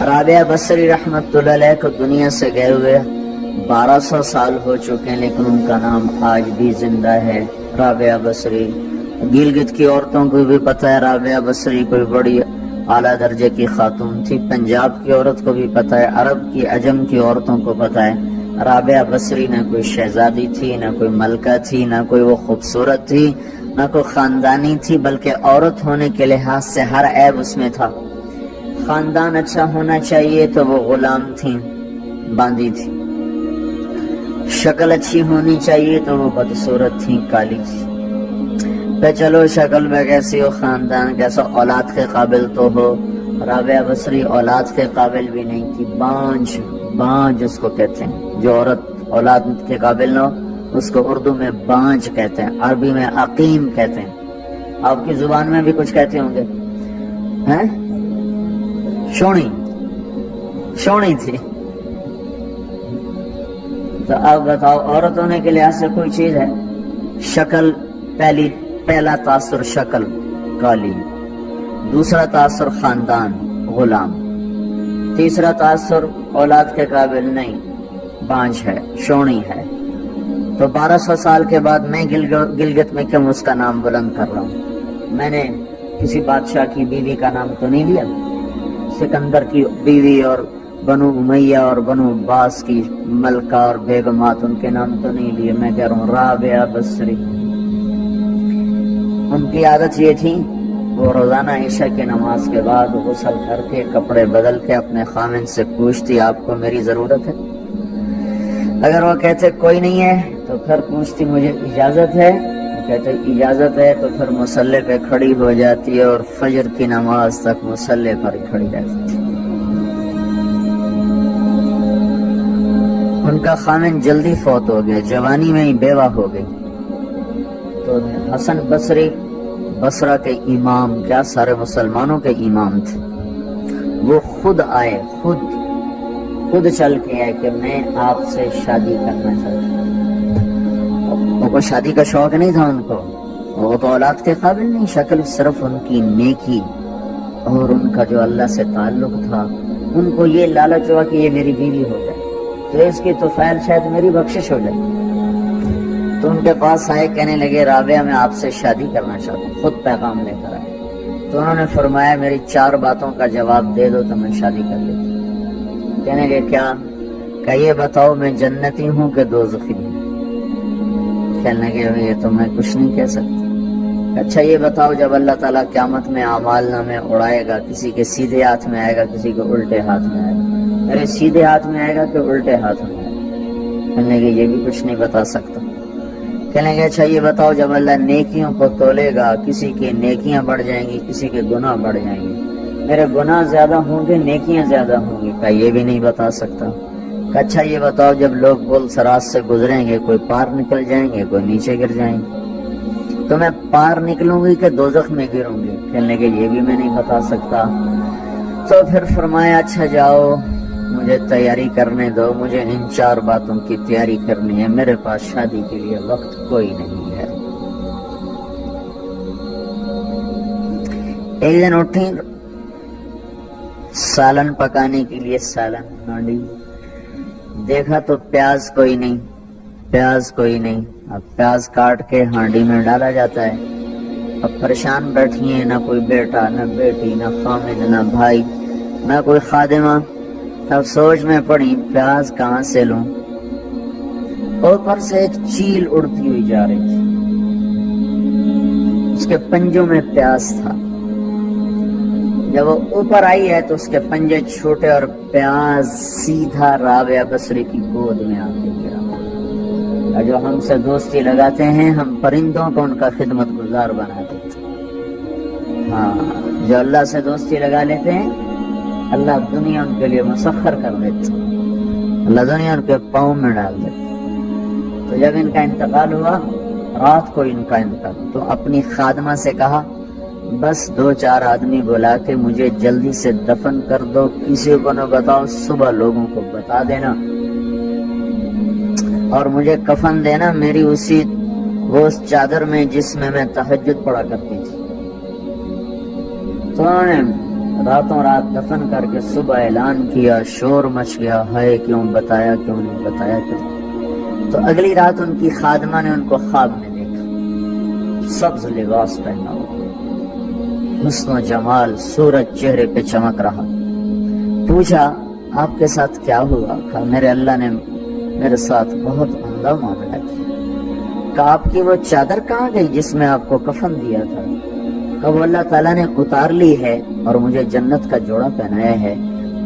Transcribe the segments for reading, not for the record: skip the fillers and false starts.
رابعہ بصری رحمت اللہ علیہ کو دنیا سے گئے ہوئے 1200 سال ہو چکے ہیں، لیکن ان کا نام آج بھی زندہ ہے، رابعہ بصری۔ گلگت کی عورتوں کو بھی پتہ ہے رابعہ بصری کوئی بڑی اعلیٰ درجے کی خاتون تھی، پنجاب کی عورت کو بھی پتہ ہے، عرب کی عجم کی عورتوں کو پتہ ہے رابعہ بصری نہ کوئی شہزادی تھی، نہ کوئی ملکہ تھی، نہ کوئی وہ خوبصورت تھی، نہ کوئی خاندانی تھی، بلکہ عورت ہونے کے لحاظ سے ہر عیب اس میں تھا۔ خاندان اچھا ہونا چاہیے تو وہ غلام تھیں، باندھی تھی، شکل اچھی ہونی چاہیے تو وہ بدصورت تھیں، کالی تھی۔ پہ چلو شکل میں کیسی ہو، خاندان کیسا، اولاد کے قابل تو ہو، رابعہ بصری اولاد کے قابل بھی نہیں تھی، بانج اس کو کہتے ہیں، جو عورت اولاد کے قابل نہ ہو اس کو اردو میں بانج کہتے ہیں، عربی میں عقیم کہتے ہیں، آپ کی زبان میں بھی کچھ کہتے ہوں گے، ہیں؟ شونی تھی۔ تو اب بتاؤ عورت ہونے کے لحاظ سے کوئی چیز ہے؟ شکل، پہلا تاثر شکل کالی، دوسرا تاثر خاندان غلام، تیسرا تاثر اولاد کے قابل نہیں، بانج ہے، شونی ہے۔ تو 1200 سال کے بعد میں گلگت میں کیوں اس کا نام بلند کر رہا ہوں؟ میں نے کسی بادشاہ کی بیوی کا نام تو نہیں لیا، سکندر کی بیوی اور بنو امیہ اور بنو عباس کی ملکہ اور بیگمات ان کے نام تو نہیں لیے، میں کہہ رہا ہوں رابعہ بصری۔ ان کی عادت یہ تھی وہ روزانہ عشاء کی نماز کے بعد غسل کر کے کپڑے بدل کے اپنے خامن سے پوچھتی آپ کو میری ضرورت ہے؟ اگر وہ کہتے کوئی نہیں ہے تو پھر پوچھتی مجھے اجازت ہے، کہتے اجازت ہے تو پھر مصلی پہ کھڑی ہو جاتی ہے اور فجر کی نماز تک مصلی پر کھڑی رہتی تھی۔ ان کا خامن جلدی فوت ہو گیا، جوانی میں ہی بیوہ ہو گئی، تو حسن بصری بصرہ کے امام، کیا سارے مسلمانوں کے امام تھے، وہ خود آئے، خود چل کے آئے کہ میں آپ سے شادی کرنا چاہتا ہوں۔ وہ کو شادی کا شوق نہیں تھا ان کو، وہ تو اولاد کے قابل نہیں، شکل صرف ان کی نیکی اور ان کا جو اللہ سے تعلق تھا، ان کو یہ لالچ ہوا کہ یہ میری بیوی ہو جائے تو اس کی تو فعل شاید میری بخشش ہو جائے۔ تو ان کے پاس آئے، کہنے لگے رابعہ میں آپ سے شادی کرنا چاہتا ہوں، خود پیغام لے کر آئے۔ تو انہوں نے فرمایا میری 4 باتوں کا جواب دے دو تو میں شادی کر لیتا ہوں۔ کہنے لگے کیا؟ کہ یہ بتاؤ میں جنتی ہوں کہ دوزخی ہوں؟ کہنے لگے یہ تو میں کچھ نہیں کہہ سکتا۔ اچھا یہ بتاؤ جب اللہ تعالیٰ قیامت میں اعمال نامے اڑائے گا، کسی کے سیدھے ہاتھ میں آئے گا، کسی کے الٹے ہاتھ میں آئے گا، میرے سیدھے ہاتھ میں آئے گا کہ الٹے ہاتھ میں آئے گا؟ کہنے لگے یہ بھی کچھ نہیں بتا سکتا۔ کہنے لگے اچھا یہ بتاؤ جب اللہ نیکیوں کو تولے گا، کسی کی نیکیاں بڑھ جائیں گی، کسی کے گناہ بڑھ جائیں گے، میرے گناہ زیادہ ہوں گے نیکیاں زیادہ ہوں گی؟ کہ یہ بھی نہیں بتا سکتا۔ کہ اچھا یہ بتاؤ جب لوگ پل صراط سے گزریں گے، کوئی پار نکل جائیں گے، کوئی نیچے گر جائیں گے، تو میں پار نکلوں گی کہ دوزخ میں گروں گی؟ کہنے لگے یہ بھی میں نہیں بتا سکتا۔ تو پھر فرمایا اچھا جاؤ مجھے تیاری کرنے دو، مجھے ان 4 باتوں کی تیاری کرنی ہے، میرے پاس شادی کے لیے وقت کوئی نہیں ہے۔ ایک دن اٹھی، سالن پکانے کے لیے سالن ہانڈی، دیکھا تو پیاز کوئی نہیں، اب پیاز کاٹ کے ہانڈی میں ڈالا جاتا ہے۔ اب پریشان بیٹھی ہیں، نہ کوئی بیٹا، نہ بیٹی، نہ خامن، نہ بھائی، نہ کوئی خادمہ۔ اب سوچ میں پڑی پیاز کہاں سے لوں؟ اوپر سے ایک چیل اڑتی ہوئی جا رہی تھی، اس کے پنجوں میں پیاز تھا۔ جب وہ اوپر آئی ہے تو اس کے پنجے چھوٹے اور پیاز سیدھا رابعہ بصری کی گود میں آ کے گرا۔ جو ہم سے دوستی لگاتے ہیں، ہم پرندوں کو ان کا خدمت گزار بنا دیتے ہیں۔ ہاں، جو اللہ سے دوستی لگا لیتے ہیں اللہ دنیا ان کے لیے مسخر کر دیتا، اللہ دنیا ان کے پاؤں میں ڈال دیتا۔ تو جب ان کا انتقال ہوا، رات کو ان کا انتقال، تو اپنی خادمہ سے کہا بس 2-4 آدمی بلا کے مجھے جلدی سے دفن کر دو، کسی کو نہ بتاؤ، صبح لوگوں کو بتا دینا، اور مجھے کفن دینا میری وہ اس چادر میں جس میں میں تہجد پڑھا کرتی تھی۔ تو انہوں نے راتوں رات دفن کر کے صبح اعلان کیا، شور مچ گیا، ہے کیوں بتایا، کیوں نہیں بتایا، کیوں؟ تو اگلی رات ان کی خادمہ نے ان کو خواب میں دیکھا، سبز لباس پہنا ہوا، حسن و جمال، سورج چہرے پہ چمک رہا۔ پوچھا آپ کے ساتھ کیا ہوا؟ کہا میرے اللہ نے میرے ساتھ بہت عمدہ معاملہ کیا۔ کہا آپ کی وہ چادر کہاں گئی جس میں آپ کو کفن دیا تھا؟ کہ وہ اللہ تعالیٰ نے اتار لی ہے اور مجھے جنت کا جوڑا پہنایا ہے،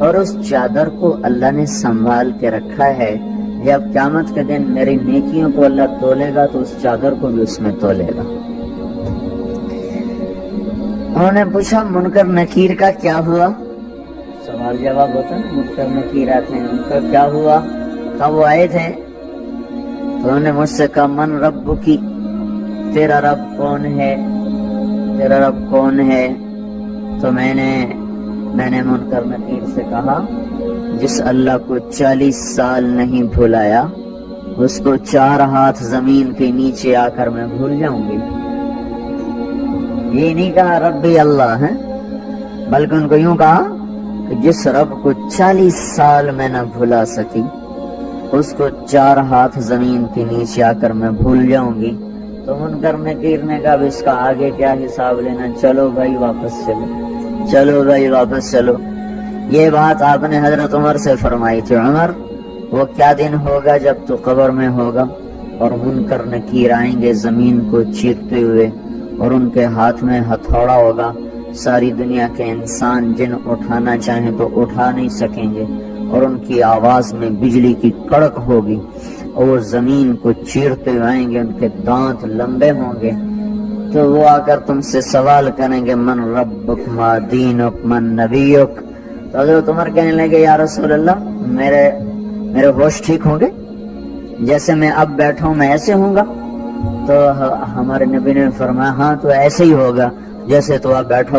اور اس چادر کو اللہ نے سنبھال کے رکھا ہے، جب قیامت کے دن میری نیکیوں کو اللہ تولے گا تو اس چادر کو بھی اس میں تولے گا۔ انہوں نے پوچھا منکر نکیر کا کیا ہوا؟ سوال جواب ہوتا ہے، منکر نکیر آتے ہیں، ان کا کیا ہوا؟ کہ وہ آئے تھے تو انہوں نے مجھ سے کہا من رب کی، تیرا رب کون ہے، تیرا رب کون ہے؟ تو میں نے منکر نکیر سے کہا جس اللہ کو 40 سال نہیں بھلایا اس کو 4 ہاتھ زمین کے نیچے آ کر میں بھول جاؤں گی۔ یہ نہیں کہا ربی اللہ ہے، بلکہ ان کو یوں کہا کہ جس رب کو 40 سال میں نہ بھلا سکی اس کو 4 ہاتھ زمین کے نیچے آ کر میں بھول جاؤں گی۔ تو منکر نکیر نے کہا اس کا آگے کیا حساب لینا، چلو بھائی واپس چلو، چلو بھائی واپس چلو۔ یہ بات آپ نے حضرت عمر سے فرمائی تھی، عمر وہ کیا دن ہوگا جب تو قبر میں ہوگا اور منکر نکیر آئیں گے زمین کو چیرتے ہوئے، اور ان کے ہاتھ میں ہتھوڑا ہوگا، ساری دنیا کے انسان جن اٹھانا چاہیں تو اٹھا نہیں سکیں گے، اور ان کی آواز میں بجلی کی کڑک ہوگی، اور وہ زمین کو چیرتے ہوئے آئیں گے، ان کے دانت لمبے ہوں گے، تو وہ آ کر تم سے سوال کریں گے من ربک ما دینک من نبیک۔ تو حضرت عمر کہنے لگے یا رسول اللہ میرے ہوش ٹھیک ہوں گے، جیسے میں اب بیٹھا ہوں میں ایسے ہوں گا؟ تو ہمارے نبی نے فرمایا ہاں تو ایسے ہی ہوگا جیسے تو آپ بیٹھا